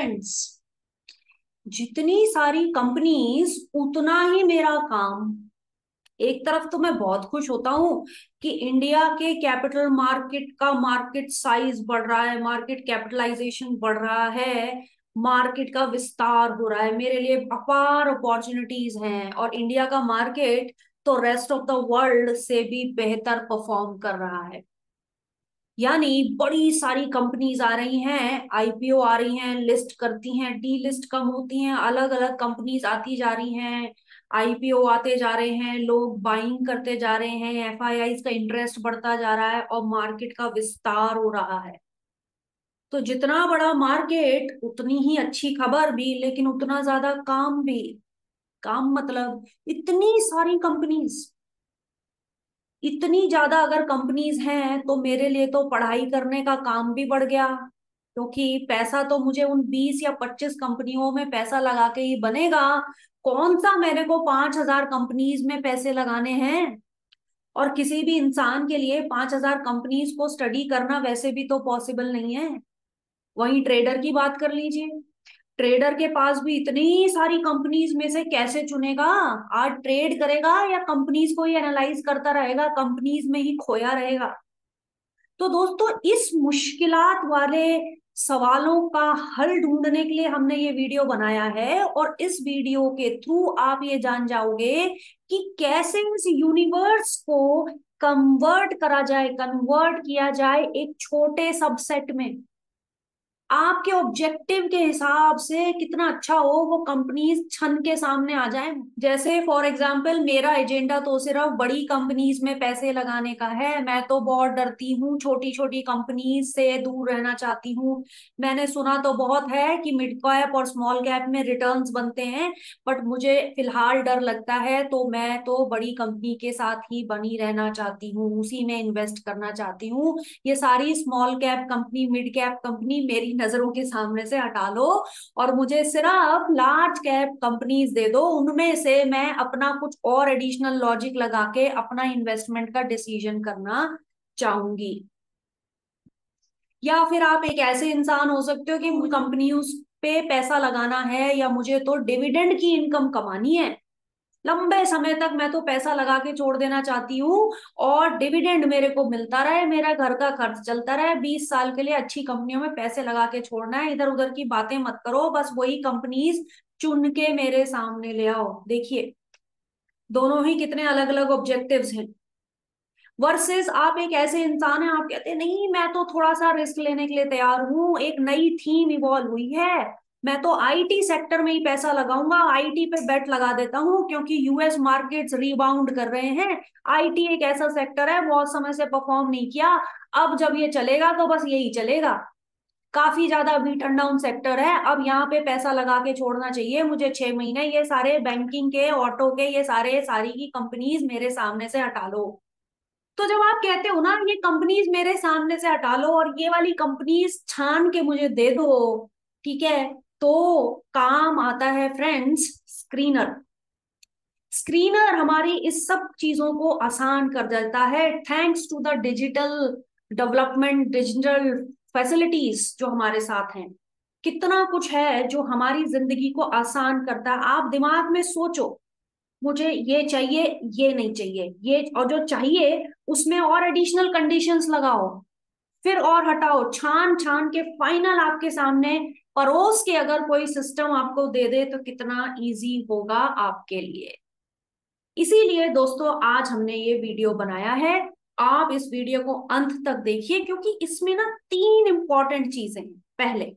Friends, जितनी सारी companies उतना ही मेरा काम। एक तरफ तो मैं बहुत खुश होता हूँ कि इंडिया के कैपिटल मार्केट का मार्केट साइज बढ़ रहा है, मार्केट कैपिटलाइजेशन बढ़ रहा है, मार्केट का विस्तार हो रहा है, मेरे लिए अपार अपॉर्चुनिटीज हैं। और इंडिया का मार्केट तो रेस्ट ऑफ द वर्ल्ड से भी बेहतर परफॉर्म कर रहा है। यानी बड़ी सारी कंपनीज आ रही हैं, आईपीओ आ रही हैं, लिस्ट करती हैं, डी लिस्ट कम होती हैं, अलग अलग कंपनीज आती जा रही हैं, आईपीओ आते जा रहे हैं, लोग बाइंग करते जा रहे हैं, एफआईआईज का इंटरेस्ट बढ़ता जा रहा है और मार्केट का विस्तार हो रहा है। तो जितना बड़ा मार्केट उतनी ही अच्छी खबर भी, लेकिन उतना ज्यादा काम भी। काम मतलब इतनी सारी कंपनीज, इतनी ज्यादा अगर कंपनीज हैं तो मेरे लिए तो पढ़ाई करने का काम भी बढ़ गया, क्योंकि पैसा तो मुझे उन 20 या 25 कंपनियों में पैसा लगा के ही बनेगा। कौन सा मेरे को 5,000 कंपनीज में पैसे लगाने हैं? और किसी भी इंसान के लिए 5,000 कंपनीज को स्टडी करना वैसे भी तो पॉसिबल नहीं है। वहीं ट्रेडर की बात कर लीजिए, ट्रेडर के पास भी इतनी सारी कंपनीज में से कैसे चुनेगा? आज ट्रेड करेगा या कंपनीज को ही एनालाइज करता रहेगा, कंपनीज में ही खोया रहेगा? तो दोस्तों, इस मुश्किलात वाले सवालों का हल ढूंढने के लिए हमने ये वीडियो बनाया है। और इस वीडियो के थ्रू आप ये जान जाओगे कि कैसे इस यूनिवर्स को कन्वर्ट किया जाए एक छोटे सबसेट में। आपके ऑब्जेक्टिव के हिसाब से कितना अच्छा हो वो कंपनीज छन के सामने आ जाए। जैसे फॉर एग्जांपल, मेरा एजेंडा तो सिर्फ बड़ी कंपनीज में पैसे लगाने का है। मैं तो बहुत डरती हूँ, छोटी छोटी कंपनीज से दूर रहना चाहती हूँ। मैंने सुना तो बहुत है कि मिड कैप और स्मॉल कैप में रिटर्न्स बनते हैं, बट मुझे फिलहाल डर लगता है, तो मैं तो बड़ी कंपनी के साथ ही बनी रहना चाहती हूँ, उसी में इन्वेस्ट करना चाहती हूँ। ये सारी small cap company, mid cap company मेरी नजरों के सामने से हटा लो और मुझे सिर्फ लार्ज कैप कंपनीज दे दो। उनमें से मैं अपना कुछ और एडिशनल लॉजिक लगा के अपना इन्वेस्टमेंट का डिसीजन करना चाहूंगी। या फिर आप एक ऐसे इंसान हो सकते हो कि कंपनियों पे पैसा लगाना है या मुझे तो डिविडेंड की इनकम कमानी है। लंबे समय तक मैं तो पैसा लगा के छोड़ देना चाहती हूँ और डिविडेंड मेरे को मिलता रहे, मेरा घर का खर्च चलता रहे। 20 साल के लिए अच्छी कंपनियों में पैसे लगा के छोड़ना है, इधर उधर की बातें मत करो, बस वही कंपनीज चुन के मेरे सामने ले आओ। देखिए, दोनों ही कितने अलग अलग ऑब्जेक्टिव्स हैं। वर्सेस आप एक ऐसे इंसान हैं, आप कहते हैं नहीं, मैं तो थोड़ा सा रिस्क लेने के लिए तैयार हूँ, एक नई थीम इवॉल्व हुई है, मैं तो आईटी सेक्टर में ही पैसा लगाऊंगा, आईटी पे बेट लगा देता हूँ क्योंकि यूएस मार्केट्स रीबाउंड कर रहे हैं। आईटी एक ऐसा सेक्टर है, बहुत समय से परफॉर्म नहीं किया, अब जब ये चलेगा तो बस यही चलेगा। काफी ज्यादा अभी टर्न डाउन सेक्टर है, अब यहाँ पे पैसा लगा के छोड़ना चाहिए मुझे 6 महीने। ये सारे बैंकिंग के, ऑटो के, ये सारे सारी की कंपनीज मेरे सामने से हटा लो। तो जब आप कहते हो ना ये कंपनीज मेरे सामने से हटा लो और ये वाली कंपनीज छान के मुझे दे दो, ठीक है, तो काम आता है फ्रेंड्स स्क्रीनर। स्क्रीनर हमारी इस सब चीजों को आसान कर देता है, thanks to the digital development, digital facilities जो हमारे साथ हैं। कितना कुछ है जो हमारी जिंदगी को आसान करता है। आप दिमाग में सोचो, मुझे ये चाहिए, ये नहीं चाहिए, ये और जो चाहिए उसमें और एडिशनल कंडीशंस लगाओ, फिर और हटाओ, छान छान के फाइनल आपके सामने परोस के अगर कोई सिस्टम आपको दे दे तो कितना इजी होगा आपके लिए। इसीलिए दोस्तों, आज हमने ये वीडियो बनाया है। आप इस वीडियो को अंत तक देखिए, क्योंकि इसमें ना 3 इंपॉर्टेंट चीजें हैं। पहले,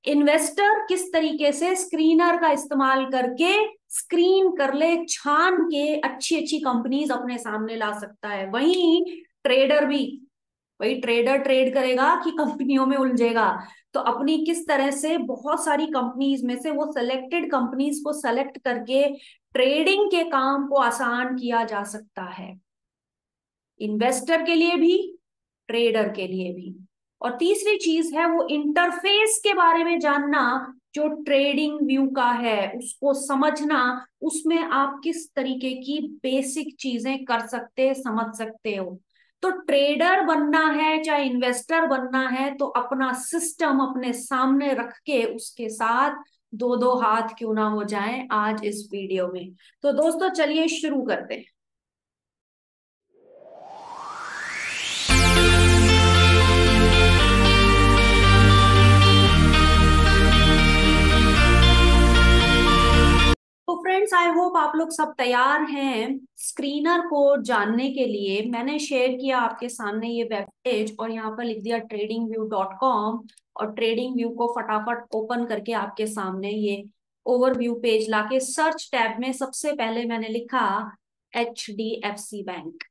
इन्वेस्टर किस तरीके से स्क्रीनर का इस्तेमाल करके स्क्रीन कर ले, छान के अच्छी अच्छी कंपनीज अपने सामने ला सकता है। वहीं ट्रेडर भी, वही ट्रेडर ट्रेड करेगा कि कंपनियों में उलझेगा। तो अपनी किस तरह से बहुत सारी कंपनीज में से वो सिलेक्टेड कंपनीज को सेलेक्ट करके ट्रेडिंग के काम को आसान किया जा सकता है, इन्वेस्टर के लिए भी, ट्रेडर के लिए भी। और तीसरी चीज है वो इंटरफेस के बारे में जानना, जो ट्रेडिंग व्यू का है उसको समझना, उसमें आप किस तरीके की बेसिक चीजें कर सकते, समझ सकते हो। तो ट्रेडर बनना है चाहे इन्वेस्टर बनना है, तो अपना सिस्टम अपने सामने रख के उसके साथ दो दो हाथ क्यों ना हो जाएं आज इस वीडियो में। तो दोस्तों चलिए शुरू करते हैं। तो फ्रेंड्स, आई होप आप लोग सब तैयार हैं स्क्रीनर को जानने के लिए। मैंने शेयर किया आपके सामने ये वेब पेज और यहाँ पर लिख दिया tradingview.com, और ट्रेडिंग व्यू को फटाफट ओपन करके आपके सामने ये ओवरव्यू पेज लाके सर्च टैब में सबसे पहले मैंने लिखा HDFC बैंक।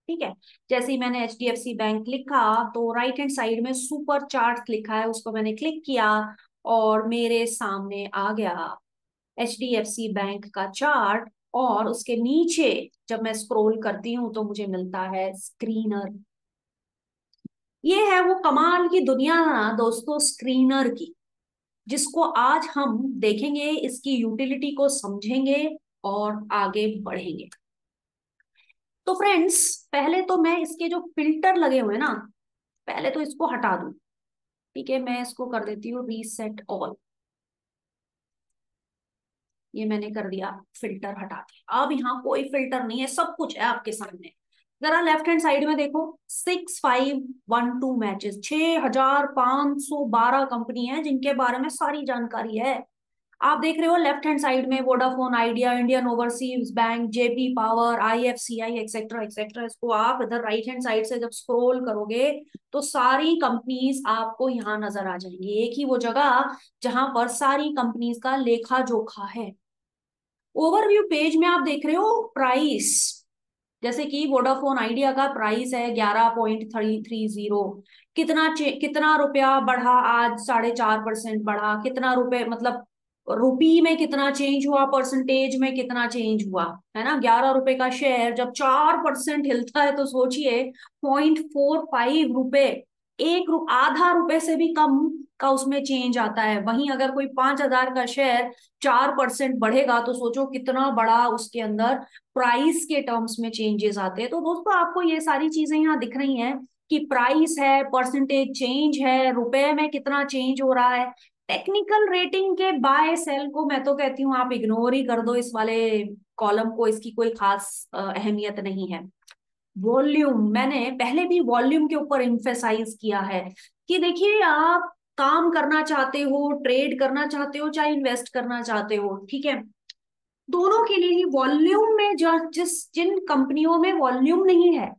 ठीक है, जैसे ही मैंने HDFC बैंक लिखा तो राइट हैंड साइड में सुपर चार्ट लिखा है, उसको मैंने क्लिक किया और मेरे सामने आ गया HDFC बैंक का चार्ट। और उसके नीचे जब मैं स्क्रॉल करती हूँ तो मुझे मिलता है स्क्रीनर। ये है वो कमाल की दुनिया ना दोस्तों, स्क्रीनर की, जिसको आज हम देखेंगे, इसकी यूटिलिटी को समझेंगे और आगे बढ़ेंगे। तो फ्रेंड्स, पहले तो मैं इसके जो फिल्टर लगे हुए ना, पहले तो इसको हटा दूं। ठीक है, मैं इसको कर देती हूँ रीसेट ऑल। ये मैंने कर दिया, फिल्टर हटा दिया। अब यहाँ कोई फिल्टर नहीं है, सब कुछ है आपके सामने। जरा लेफ्ट हैंड साइड में देखो, 6512 मैचेस, 6512 कंपनी है जिनके बारे में सारी जानकारी है। आप देख रहे हो लेफ्ट हैंड साइड में Vodafone idea, Indian overseas bank, JP power, IFCI etcetera etcetera. इसको आप इधर राइट हैंड साइड से जब स्क्रॉल करोगे तो सारी कंपनीज आपको यहाँ नजर आ जाएंगी। एक ही वो जगह जहां पर सारी कंपनीज का लेखा जोखा है। ओवरव्यू पेज में आप देख रहे हो प्राइस, जैसे कि वोडाफोन आइडिया का प्राइस है 11.330। कितना रुपया बढ़ा आज, 4.5% बढ़ा। कितना रुपए मतलब रुपी में कितना चेंज हुआ, परसेंटेज में कितना चेंज हुआ, है ना। 11 रुपए का शेयर जब 4% हिलता है तो सोचिए 0.45 रुपए, आधा रुपए से भी कम का उसमें चेंज आता है। वहीं अगर कोई 5,000 का शेयर 4% बढ़ेगा तो सोचो कितना बड़ा उसके अंदर प्राइस के टर्म्स में चेंजेस आते हैं। तो दोस्तों आपको ये सारी चीजें यहाँ दिख रही हैं कि प्राइस है, परसेंटेज चेंज है, रुपए में कितना चेंज हो रहा है। टेक्निकल रेटिंग के बाय सेल को मैं तो कहती हूँ आप इग्नोर ही कर दो, इस वाले कॉलम को, इसकी कोई खास अहमियत नहीं है। वॉल्यूम, मैंने पहले भी वॉल्यूम के ऊपर इम्फेसाइज किया है कि देखिए, आप काम करना चाहते हो, ट्रेड करना चाहते हो, चाहे इन्वेस्ट करना चाहते हो, ठीक है, दोनों के लिए ही वॉल्यूम में जिन कंपनियों में वॉल्यूम नहीं है,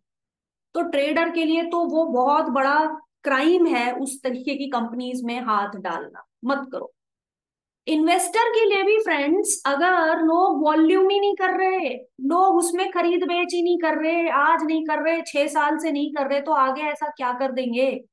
तो ट्रेडर के लिए तो वो बहुत बड़ा क्राइम है उस तरीके की कंपनीज में हाथ डालना, मत करो। इन्वेस्टर के लिए भी फ्रेंड्स, अगर लोग वॉल्यूम ही नहीं कर रहे, लोग उसमें खरीद बेच ही नहीं कर रहे, आज नहीं कर रहे, 6 साल से नहीं कर रहे, तो आगे ऐसा क्या कर देंगे।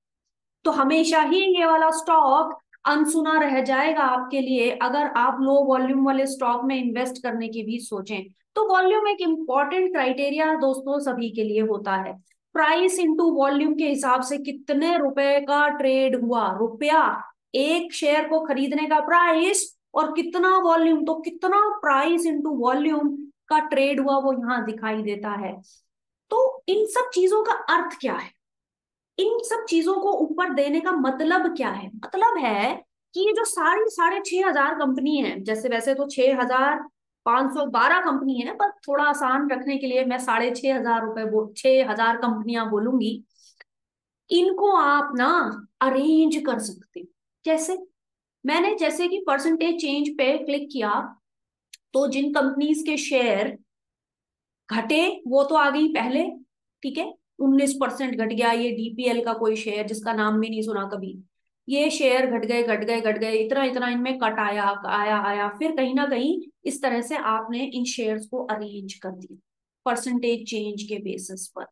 तो हमेशा ही ये वाला स्टॉक अनसुना रह जाएगा आपके लिए अगर आप लो वॉल्यूम वाले स्टॉक में इन्वेस्ट करने की भी सोचें। तो वॉल्यूम एक इंपॉर्टेंट क्राइटेरिया दोस्तों सभी के लिए होता है। प्राइस इंटू वॉल्यूम के हिसाब से कितने रुपए का ट्रेड हुआ, रुपया, एक शेयर को खरीदने का प्राइस, और कितना वॉल्यूम, तो कितना प्राइस इंटू वॉल्यूम का ट्रेड हुआ वो यहाँ दिखाई देता है। तो इन सब चीजों का अर्थ क्या है, इन सब चीजों को ऊपर देने का मतलब क्या है। मतलब है कि ये जो 6,500 कंपनी है, जैसे वैसे तो 6,512 कंपनी है, पर थोड़ा आसान रखने के लिए मैं 6,500 रुपए 6,000 कंपनियां बोलूंगी। इनको आप ना अरेंज कर सकते हो। कैसे? मैंने जैसे कि परसेंटेज चेंज पे क्लिक किया तो जिन कंपनीज के शेयर घटे वो तो आ गई पहले, ठीक है, 19% घट गया। ये DPL का कोई शेयर जिसका नाम भी नहीं सुना कभी, ये शेयर घट गए घट गए घट गए, इतना इतना इनमें कट आया आया आया। फिर कहीं ना कहीं इस तरह से आपने इन शेयर्स को अरेंज कर दिया परसेंटेज चेंज के बेसिस पर।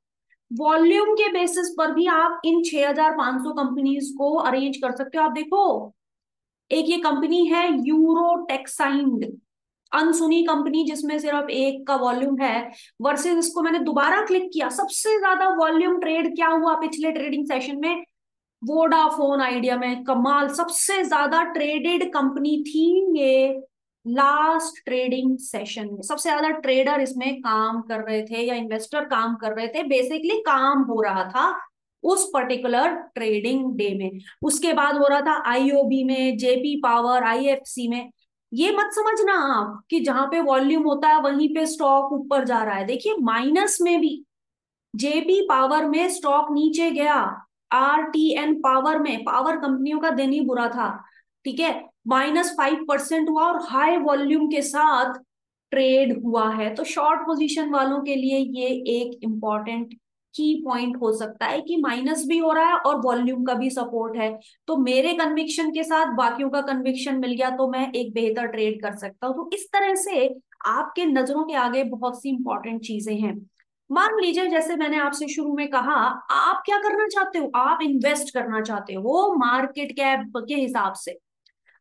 वॉल्यूम के बेसिस पर भी आप इन 6,500 कंपनीज को अरेंज कर सकते हो। आप देखो, एक ये कंपनी है यूरोटेक्साइंड, अनसुनी कंपनी जिसमें सिर्फ एक का वॉल्यूम है, वर्सेस इसको मैंने दोबारा क्लिक किया, सबसे ज्यादा वॉल्यूम ट्रेड क्या हुआ पिछले ट्रेडिंग सेशन में, वोडाफोन आइडिया में। कमाल, सबसे ज्यादा ट्रेडेड कंपनी थी ये लास्ट ट्रेडिंग सेशन में सबसे ज्यादा ट्रेडर इसमें काम कर रहे थे या इन्वेस्टर काम कर रहे थे, बेसिकली काम हो रहा था उस पर्टिकुलर ट्रेडिंग डे में। उसके बाद हो रहा था आईओबी में, जेपी पावर, आईएफसी में। ये मत समझना आप कि जहां पे वॉल्यूम होता है वहीं पे स्टॉक ऊपर जा रहा है। देखिए माइनस में भी जेपी पावर में स्टॉक नीचे गया, आरटीएन पावर में, पावर कंपनियों का दिन ही बुरा था, ठीक है, -5% हुआ और हाई वॉल्यूम के साथ ट्रेड हुआ है। तो शॉर्ट पोजीशन वालों के लिए ये एक इंपॉर्टेंट की पॉइंट हो सकता है कि माइनस भी हो रहा है और वॉल्यूम का भी सपोर्ट है। तो मेरे कन्विक्शन के साथ बाकियों का कन्विक्शन मिल गया तो मैं एक बेहतर ट्रेड कर सकता हूँ। तो इस तरह से आपके नजरों के आगे बहुत सी इंपॉर्टेंट चीजें हैं। मान लीजिए जैसे मैंने आपसे शुरू में कहा, आप क्या करना चाहते हो, आप इन्वेस्ट करना चाहते हो मार्केट कैप के हिसाब से।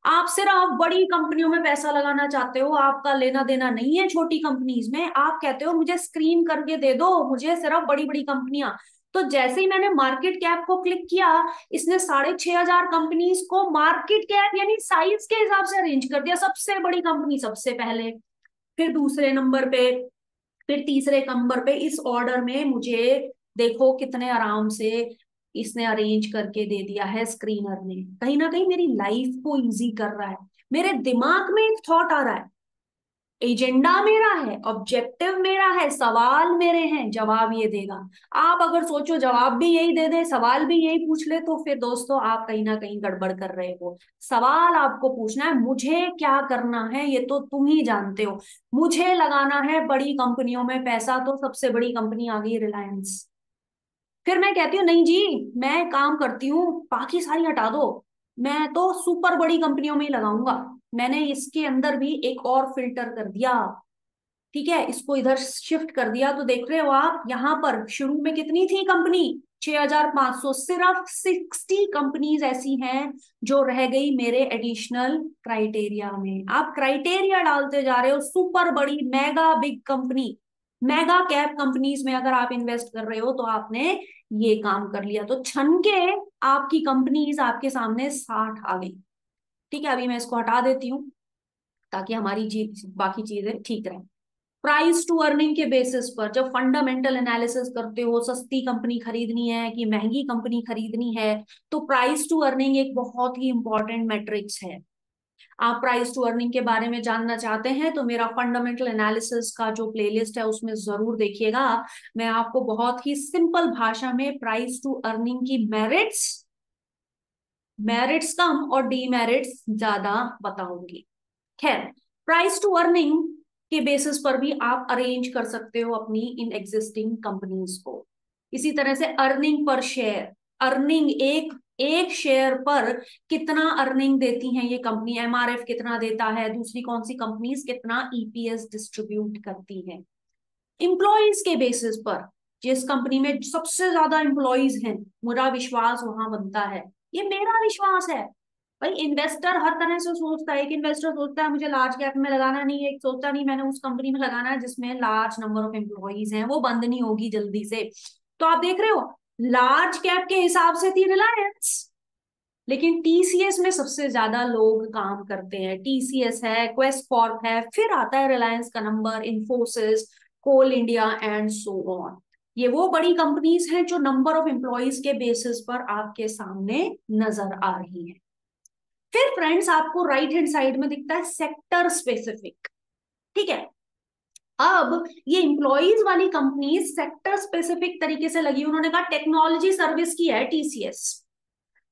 आप सिर्फ बड़ी कंपनियों में पैसा लगाना चाहते हो, आपका लेना देना नहीं है छोटी कंपनीज में। आप कहते हो मुझे स्क्रीन करके दे दो, मुझे सिर्फ बड़ी बड़ी कंपनियां। तो जैसे ही मैंने मार्केट कैप को क्लिक किया, इसने 6,500 कंपनीज को मार्केट कैप यानी साइज के हिसाब से अरेंज कर दिया। सबसे बड़ी कंपनी सबसे पहले, फिर दूसरे नंबर पे, फिर तीसरे नंबर पे, इस ऑर्डर में मुझे देखो कितने आराम से इसने अरेंज करके दे दिया है स्क्रीनर ने। कहीं ना कहीं मेरी लाइफ को इजी कर रहा है। मेरे दिमाग में एक थॉट आ रहा है, एजेंडा मेरा है, ऑब्जेक्टिव मेरा है, सवाल मेरे हैं, जवाब ये देगा। आप अगर सोचो जवाब भी यही दे दे, सवाल भी यही पूछ ले, तो फिर दोस्तों आप कहीं ना कहीं गड़बड़ कर रहे हो। सवाल आपको पूछना है मुझे क्या करना है, ये तो तुम ही जानते हो। मुझे लगाना है बड़ी कंपनियों में पैसा, तो सबसे बड़ी कंपनी आ गई रिलायंस। फिर मैं कहती हूँ नहीं जी, मैं काम करती हूँ, बाकी सारी हटा दो, मैं तो सुपर बड़ी कंपनियों में ही लगाऊंगा। मैंने इसके अंदर भी एक और फिल्टर कर दिया, ठीक है, इसको इधर शिफ्ट कर दिया। तो देख रहे हो आप यहाँ पर शुरू में कितनी थी कंपनी, 6,500। सिर्फ 60 कंपनीज ऐसी हैं जो रह गई मेरे एडिशनल क्राइटेरिया में। आप क्राइटेरिया डालते जा रहे हो, सुपर बड़ी mega big company, mega cap companies में अगर आप इन्वेस्ट कर रहे हो तो आपने ये काम कर लिया। तो छन के आपकी कंपनीज आपके सामने 60 आ गई। ठीक है, अभी मैं इसको हटा देती हूँ ताकि हमारी बाकी चीजें ठीक रहे। प्राइस टू अर्निंग के बेसिस पर जब फंडामेंटल एनालिसिस करते हो, सस्ती कंपनी खरीदनी है कि महंगी कंपनी खरीदनी है, तो प्राइस टू अर्निंग एक बहुत ही इंपॉर्टेंट मैट्रिक्स है। आप प्राइस टू अर्निंग के बारे में जानना चाहते हैं तो मेरा फंडामेंटल एनालिसिस का जो प्लेलिस्ट है उसमें जरूर देखिएगा। मैं आपको बहुत ही सिंपल भाषा में प्राइस टू अर्निंग की मेरिट्स, मेरिट्स कम और डीमेरिट्स ज्यादा बताऊंगी। खैर, प्राइस टू अर्निंग के बेसिस पर भी आप अरेंज कर सकते हो अपनी इन एग्जिस्टिंग कंपनीज को। इसी तरह से अर्निंग पर शेयर, अर्निंग एक एक शेयर पर कितना अर्निंग देती हैं ये कंपनी, एमआरएफ कितना देता है, दूसरी कौन सी कंपनीज कितना ईपीएस डिस्ट्रीब्यूट करती है। इंप्लॉइज के बेसिस पर, जिस कंपनी में सबसे ज्यादा इंप्लॉइज हैं, मेरा विश्वास वहां बनता है। ये मेरा विश्वास है भाई। इन्वेस्टर हर तरह से सोचता है, एक इन्वेस्टर सोचता है मुझे लार्ज कैप में लगाना नहीं है, एक सोचता नहीं मैंने उस कंपनी में लगाना है जिसमें लार्ज नंबर ऑफ एम्प्लॉइज हैं, वो बंद नहीं होगी जल्दी से। तो आप देख रहे हो लार्ज कैप के हिसाब से थी रिलायंस, लेकिन टीसीएस में सबसे ज्यादा लोग काम करते हैं। टीसीएस है, क्वेस्ट कॉर्प है, फिर आता है रिलायंस का number, Infosys, Coal India and so on. ये वो बड़ी कंपनीज हैं जो नंबर ऑफ एम्प्लॉइज के बेसिस पर आपके सामने नजर आ रही हैं। फिर फ्रेंड्स आपको राइट हैंड साइड में दिखता है सेक्टर स्पेसिफिक, ठीक है। अब ये इंप्लॉइज वाली कंपनी सेक्टर स्पेसिफिक तरीके से लगी। उन्होंने कहा टेक्नोलॉजी सर्विस की है टीसीएस,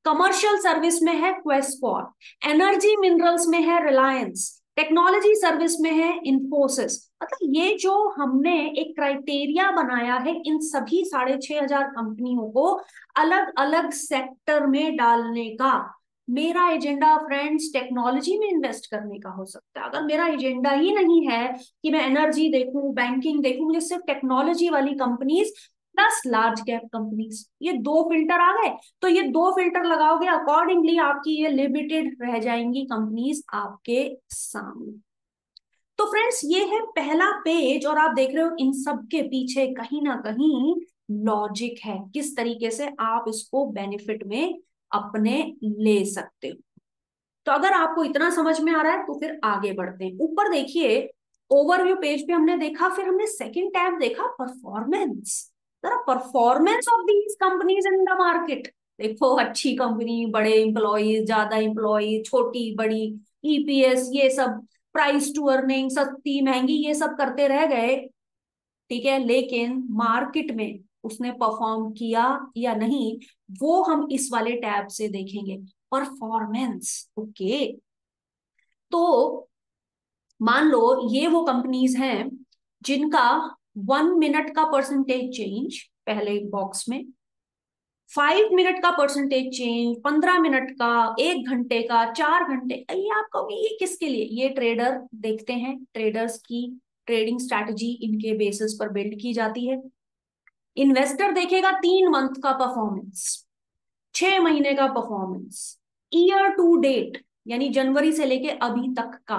कमर्शियल सर्विस में है क्वेस्कॉर, एनर्जी मिनरल्स में है रिलायंस, टेक्नोलॉजी सर्विस में है इंफोसिस। मतलब ये जो हमने एक क्राइटेरिया बनाया है इन सभी 6,500 कंपनियों को अलग अलग सेक्टर में डालने का, मेरा एजेंडा फ्रेंड्स टेक्नोलॉजी में इन्वेस्ट करने का हो सकता है। अगर मेरा एजेंडा ही नहीं है कि मैं एनर्जी देखूं, बैंकिंग देखूं, मुझे सिर्फ टेक्नोलॉजी वाली companies plus large cap companies, ये दो फिल्टर आ गए। तो ये दो फिल्टर लगाओगे अकॉर्डिंगली आपकी ये लिमिटेड रह जाएंगी कंपनीज आपके सामने। तो फ्रेंड्स ये है पहला पेज और आप देख रहे हो इन सब के पीछे कहीं ना कहीं लॉजिक है, किस तरीके से आप इसको बेनिफिट में अपने ले सकते हो। तो अगर आपको इतना समझ में आ रहा है तो फिर आगे बढ़ते हैं। ऊपर देखिए, ओवरव्यू पेज पे हमने देखा, फिर हमने सेकंड टैब देखा, परफॉर्मेंस। जरा performance of these companies in the market देखो। अच्छी कंपनी, बड़े एम्प्लॉयज, ज्यादा एम्प्लॉयज, छोटी बड़ी, ईपीएस, ये सब, प्राइस टू अर्निंग, सस्ती महंगी, ये सब करते रह गए। ठीक है, लेकिन मार्केट में उसने परफॉर्म किया या नहीं, वो हम इस वाले टैब से देखेंगे, परफॉर्मेंस। ओके, तो मान लो ये वो कंपनीज हैं जिनका 1 मिनट का परसेंटेज चेंज पहले बॉक्स में, 5 मिनट का परसेंटेज चेंज, 15 मिनट का, 1 घंटे का, 4 घंटे। ये आप कहोगे ये किसके लिए? ये ट्रेडर देखते हैं, ट्रेडर्स की ट्रेडिंग स्ट्रैटेजी इनके बेसिस पर बिल्ड की जाती है। इन्वेस्टर देखेगा 3 मंथ का परफॉर्मेंस, 6 महीने का परफॉर्मेंस, ईयर टू डेट यानी जनवरी से लेके अभी तक का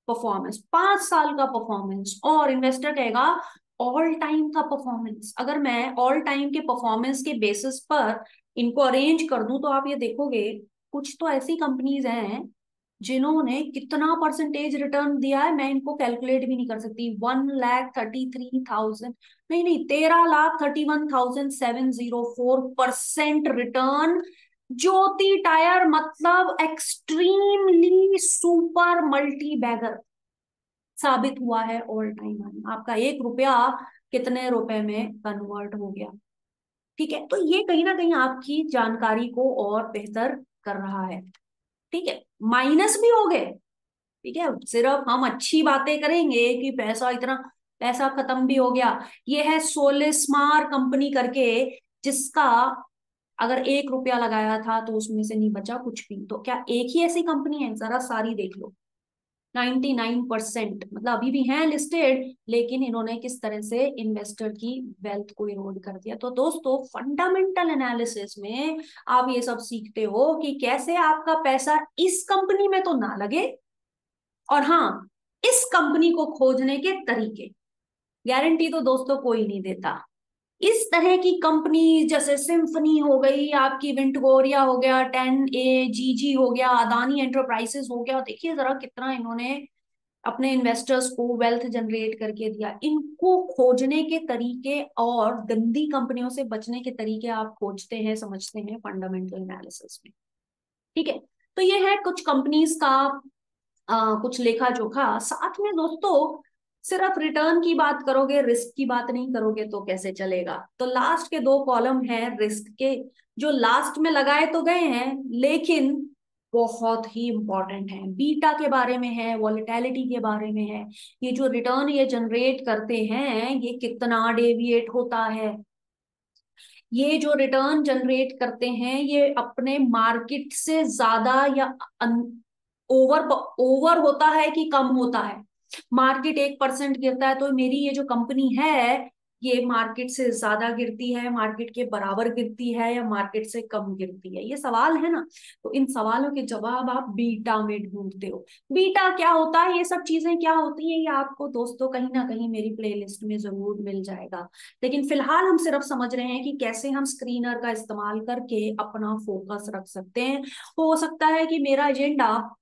परफॉर्मेंस, 5 साल का परफॉर्मेंस, और इन्वेस्टर कहेगा ऑल टाइम का परफॉर्मेंस। अगर मैं ऑल टाइम के परफॉर्मेंस के बेसिस पर इनको अरेंज कर दूं तो आप ये देखोगे कुछ तो ऐसी कंपनीज हैं जिन्होंने कितना परसेंटेज रिटर्न दिया है, मैं इनको कैलकुलेट भी नहीं कर सकती। 1,33,000, नहीं नहीं, 13,31,704% रिटर्न। ज्योति टायर मतलब एक्सट्रीमली सुपर मल्टी बैगर साबित हुआ है ऑल टाइम हाई। आपका 1 रुपया कितने रुपए में कन्वर्ट हो गया। ठीक है, तो ये कहीं ना कहीं आपकी जानकारी को और बेहतर कर रहा है। ठीक है, माइनस भी हो गए। ठीक है, सिर्फ हम अच्छी बातें करेंगे कि पैसा इतना, पैसा खत्म भी हो गया। ये है सोलिस्मार कंपनी करके, जिसका अगर 1 रुपया लगाया था तो उसमें से नहीं बचा कुछ भी। तो क्या एक ही ऐसी कंपनी है? जरा सारी देख लो। 99% मतलब अभी भी हैं लिस्टेड, लेकिन इन्होंने किस तरह से इन्वेस्टर की वेल्थ को इरोड कर दिया। तो दोस्तों, फंडामेंटल एनालिसिस में आप ये सब सीखते हो कि कैसे आपका पैसा इस कंपनी में तो ना लगे, और हाँ, इस कंपनी को खोजने के तरीके। गारंटी तो दोस्तों कोई नहीं देता। इस तरह की कंपनी जैसे सिम्फनी हो गई आपकी, विंटगोरिया हो गया, 10AGG हो गया, अदानी एंटरप्राइजेस हो गया, देखिए जरा कितना इन्होंने अपने इन्वेस्टर्स को वेल्थ जनरेट करके दिया। इनको खोजने के तरीके और गंदी कंपनियों से बचने के तरीके आप खोजते हैं, समझते हैं फंडामेंटल एनालिसिस में। ठीक है, तो ये है कुछ कंपनीज का कुछ लेखा जोखा। साथ में दोस्तों, सिर्फ रिटर्न की बात करोगे, रिस्क की बात नहीं करोगे तो कैसे चलेगा। तो लास्ट के 2 कॉलम हैं रिस्क के, जो लास्ट में लगाए तो गए हैं लेकिन बहुत ही इंपॉर्टेंट है। बीटा के बारे में है, वॉलेटिलिटी के बारे में है, ये जो रिटर्न ये जनरेट करते हैं ये कितना डेविएट होता है, ये जो रिटर्न जनरेट करते हैं ये अपने मार्केट से ज्यादा या ओवर ओवर होता है कि कम होता है। मार्केट 1% गिरता है तो मेरी ये जो कंपनी है ये मार्केट से ज्यादा गिरती है, मार्केट के बराबर गिरती है, या मार्केट से कम गिरती है? ये सवाल है ना। तो इन सवालों के जवाब आप बीटा में ढूंढते हो। बीटा क्या होता है, ये सब चीजें क्या होती हैं, ये आपको दोस्तों कहीं ना कहीं मेरी प्लेलिस्ट में जरूर मिल जाएगा। लेकिन फिलहाल हम सिर्फ समझ रहे हैं कि कैसे हम स्क्रीनर का इस्तेमाल करके अपना फोकस रख सकते हैं। हो सकता है कि मेरा एजेंडा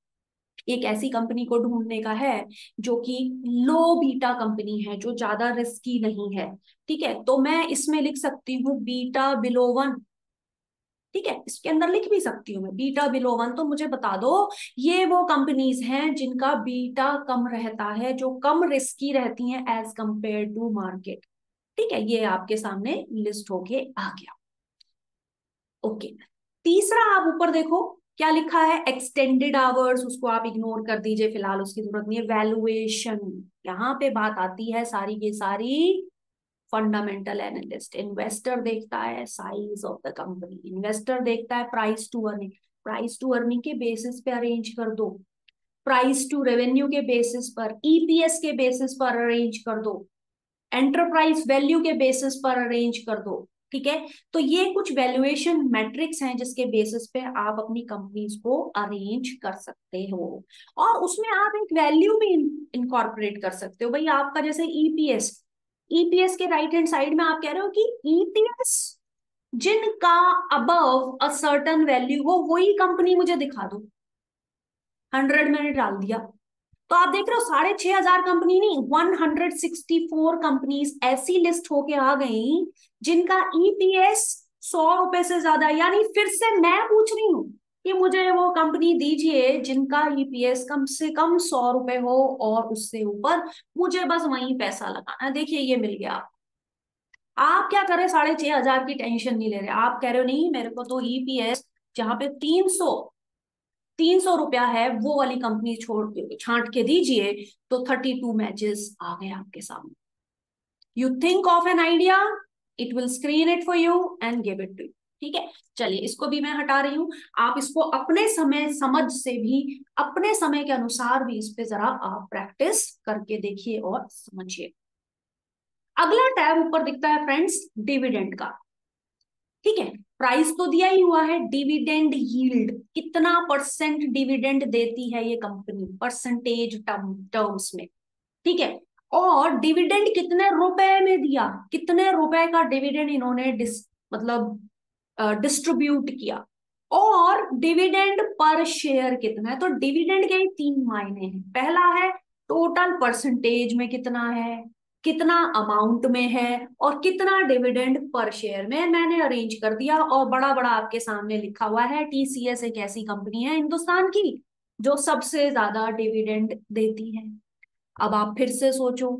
एक ऐसी कंपनी को ढूंढने का है जो कि लो बीटा कंपनी है, जो ज्यादा रिस्की नहीं है। ठीक है, तो मैं इसमें लिख सकती हूँ बीटा बिलो 1। ठीक है, इसके अंदर लिख भी सकती हूँ मैं बीटा बिलो 1। तो मुझे बता दो ये वो कंपनीज हैं जिनका बीटा कम रहता है, जो कम रिस्की रहती हैं एज कंपेयर टू मार्केट। ठीक है, ये आपके सामने लिस्ट होके आ गया। ओके, तीसरा आप ऊपर देखो क्या लिखा है, एक्सटेंडेड आवर्स, उसको आप इग्नोर कर दीजिए, फिलहाल उसकी जरूरत नहीं है। वैल्यूएशन, यहाँ पे बात आती है सारी की सारी फंडामेंटल एनालिस्ट। इन्वेस्टर देखता है size of the company, investor देखता है price to earning, price to earning के बेसिस पे अरेंज कर दो, प्राइस टू रेवेन्यू के बेसिस पर, ईपीएस के बेसिस पर अरेंज कर दो, एंटरप्राइज वैल्यू के बेसिस पर अरेंज कर दो। ठीक है, तो ये कुछ वैल्यूएशन मैट्रिक्स हैं जिसके बेसिस पे आप अपनी कंपनीज को अरेंज कर सकते हो, और उसमें आप एक वैल्यू भी इनकॉर्पोरेट कर सकते हो। भाई आपका जैसे ईपीएस, ईपीएस के राइट हैंड साइड में आप कह रहे हो कि ईपीएस जिनका अबव अ सर्टन वैल्यू हो वही कंपनी मुझे दिखा दो। 100 मैंने डाल दिया। तो आप देख रहे हो 6,500 कंपनी नहीं, 164 कंपनीज ऐसी लिस्ट होके आ गई जिनका ईपीएस 100 रुपए से ज्यादा। यानी फिर से मैं पूछ रही हूँ कि मुझे वो कंपनी दीजिए जिनका ईपीएस कम से कम 100 रुपए हो और उससे ऊपर, मुझे बस वहीं पैसा लगाना है। देखिए ये मिल गया। आप क्या कर रहे, 6,500 की टेंशन नहीं ले रहे, आप कह रहे हो नहीं मेरे को तो ईपीएस जहां पे 300 रुपया है वो वाली कंपनी छोड़ के छांट के दीजिए। तो 32 मैचेस आ गए आपके सामने। You think of an idea, it will screen it for you and give it to you. ठीक है, चलिए इसको भी मैं हटा रही हूं। आप इसको अपने समय समझ से भी, अपने समय के अनुसार भी इस पे जरा आप प्रैक्टिस करके देखिए और समझिए। अगला टैब ऊपर दिखता है फ्रेंड्स, डिविडेंड का। ठीक है, प्राइस तो दिया ही हुआ है, डिविडेंड यील्ड, कितना परसेंट डिविडेंड देती है ये कंपनी परसेंटेज टर्म्स में। ठीक है, और डिविडेंड कितने रुपए में दिया, कितने रुपए का डिविडेंड इन्होंने मतलब डिस्ट्रीब्यूट किया, और डिविडेंड पर शेयर कितना है। तो डिविडेंड के ही तीन मायने हैं। पहला है टोटल परसेंटेज में कितना है, कितना अमाउंट में है, और कितना डिविडेंड पर शेयर में। मैंने अरेंज कर दिया और बड़ा बड़ा आपके सामने लिखा हुआ है। टीसीएस एक ऐसी कंपनी है हिंदुस्तान की जो सबसे ज्यादा डिविडेंड देती है। अब आप फिर से सोचो,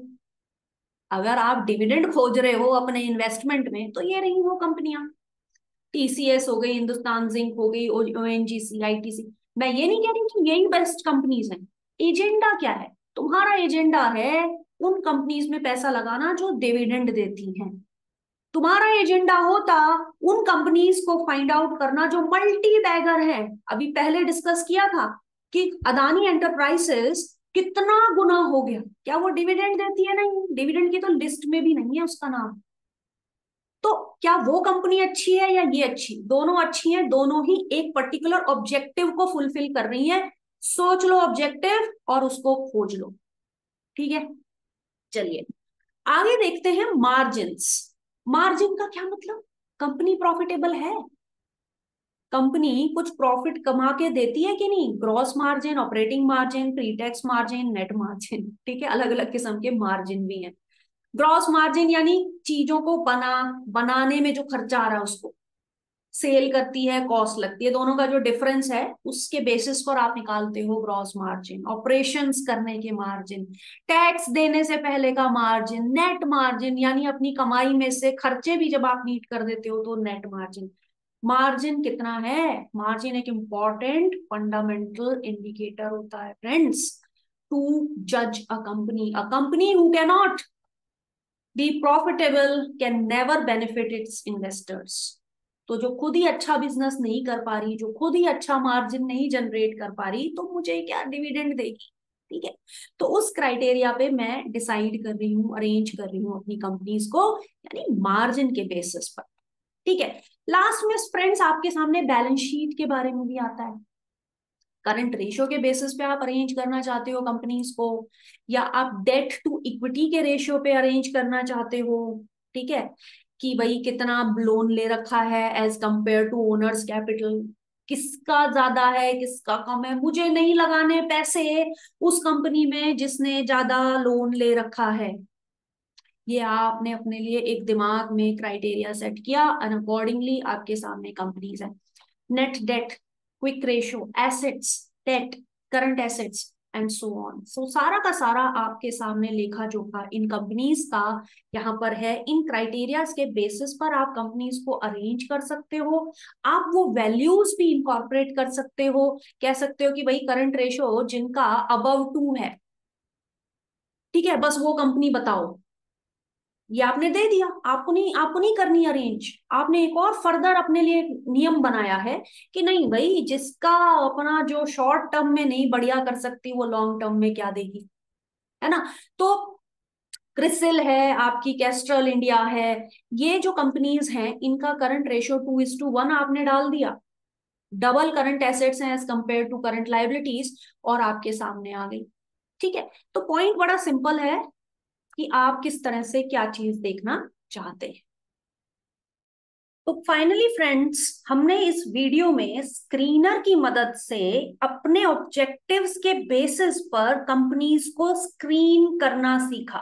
अगर आप डिविडेंड खोज रहे हो अपने इन्वेस्टमेंट में, तो ये रही वो कंपनियां, टीसीएस हो गई, हिंदुस्तान जिंक हो गई, ओएनजीसी, आईटीसी। मैं ये नहीं कह रही कि यही बेस्ट कंपनीज हैं। एजेंडा क्या है तुम्हारा? एजेंडा है उन कंपनीज में पैसा लगाना जो डिविडेंड देती हैं। तुम्हारा एजेंडा होता उन कंपनीज को फाइंड आउट करना जो मल्टी बैगर है। अभी पहले डिस्कस किया था कि अदानी एंटरप्राइजेस कितना गुना हो गया, क्या वो डिविडेंड देती है? नहीं, डिविडेंड की तो लिस्ट में भी नहीं है उसका नाम। तो क्या वो कंपनी अच्छी है या ये अच्छी? दोनों अच्छी हैं, दोनों ही एक पर्टिकुलर ऑब्जेक्टिव को फुलफिल कर रही हैं। सोच लो ऑब्जेक्टिव और उसको खोज लो। ठीक है, चलिए आगे देखते हैं मार्जिन्स। मार्जिन का क्या मतलब? कंपनी प्रॉफिटेबल है, कंपनी कुछ प्रॉफिट कमा के देती है कि नहीं? Gross margin, operating margin, pre tax margin, net margin. ठीक है, अलग अलग किस्म के मार्जिन भी हैं। ग्रॉस मार्जिन यानी चीजों को बनाने में जो खर्चा आ रहा है उसको, सेल करती है, कॉस्ट लगती है, दोनों का जो डिफरेंस है उसके बेसिस पर आप निकालते हो ग्रॉस मार्जिन। ऑपरेशंस करने के मार्जिन, टैक्स देने से पहले का मार्जिन, नेट मार्जिन यानी अपनी कमाई में से खर्चे भी जब आप मीट कर देते हो तो नेट मार्जिन। मार्जिन कितना है? मार्जिन एक इंपॉर्टेंट फंडामेंटल इंडिकेटर होता है फ्रेंड्स, टू जज a company who can not be profitable can never benefit it's investors. तो जो खुद ही अच्छा बिजनेस नहीं कर पा रही, जो खुद ही अच्छा मार्जिन नहीं जनरेट कर पा रही, तो मुझे क्या डिविडेंड देगी? ठीक है, तो उस क्राइटेरिया पे मैं डिसाइड कर रही हूँ, अरेंज कर रही हूँ अपनी कंपनीज को, यानी मार्जिन के बेसिस पर। ठीक है, लास्ट में फ्रेंड्स आपके सामने बैलेंस शीट के बारे में भी आता है। करंट रेशियो के बेसिस पे आप अरेंज करना चाहते हो कंपनीज को, या आप डेट टू इक्विटी के रेशियो पे अरेंज करना चाहते हो। ठीक है, कि भाई कितना लोन ले रखा है as compare to owners capital, किसका ज्यादा है किसका कम है। मुझे नहीं लगाने पैसे उस कंपनी में जिसने ज्यादा लोन ले रखा है। ये आपने अपने लिए एक दिमाग में क्राइटेरिया सेट किया, एंड अकॉर्डिंगली आपके सामने कंपनीज है। Net debt, quick ratio, assets, debt, current assets and so on. So सारा का सारा आपके सामने लेखा जोखा इन कंपनीज का यहाँ पर है। इन क्राइटेरियाज के बेसिस पर आप कंपनीज को अरेंज कर सकते हो। आप वो वैल्यूज भी इंकॉर्पोरेट कर सकते हो। कह सकते हो कि भाई करंट रेशियो जिनका अबव 2 है, ठीक है, बस वो कंपनी बताओ। ये आपने दे दिया, आपको नहीं करनी अरेंज। आपने एक और फर्दर अपने लिए नियम बनाया है कि नहीं भाई, जिसका अपना जो शॉर्ट टर्म में नहीं बढ़िया कर सकती वो लॉन्ग टर्म में क्या देगी, है ना? तो क्रिसिल है, आपकी कैस्ट्रल इंडिया है, ये जो कंपनीज हैं इनका करंट रेशियो 2:1 आपने डाल दिया। डबल करंट एसेट्स हैं as compare to current liabilities, और आपके सामने आ गई। ठीक है, तो पॉइंट बड़ा सिंपल है कि आप किस तरह से क्या चीज देखना चाहते हैं। तो फाइनली फ्रेंड्स, हमने इस वीडियो में स्क्रीनर की मदद से अपने ऑब्जेक्टिव्स के बेसिस पर कंपनीज को स्क्रीन करना सीखा,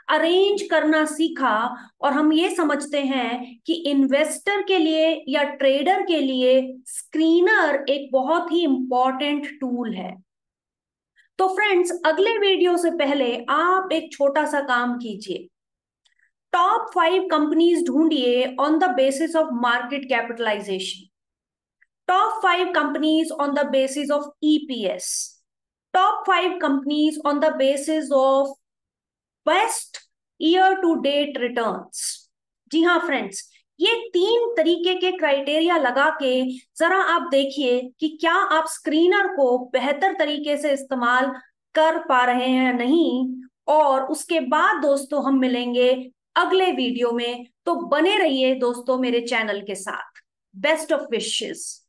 अरेंज करना सीखा। और हम ये समझते हैं कि इन्वेस्टर के लिए या ट्रेडर के लिए स्क्रीनर एक बहुत ही इंपॉर्टेंट टूल है। तो फ्रेंड्स, अगले वीडियो से पहले आप एक छोटा सा काम कीजिए। टॉप 5 कंपनीज ढूंढिए on the basis of market capitalisation, top 5 companies on the basis of EPS, top 5 companies on the basis of best year to date returns. जी हाँ फ्रेंड्स, ये 3 तरीके के क्राइटेरिया लगा के जरा आप देखिए कि क्या आप स्क्रीनर को बेहतर तरीके से इस्तेमाल कर पा रहे हैं या नहीं। और उसके बाद दोस्तों हम मिलेंगे अगले वीडियो में, तो बने रहिए दोस्तों मेरे चैनल के साथ। Best of wishes.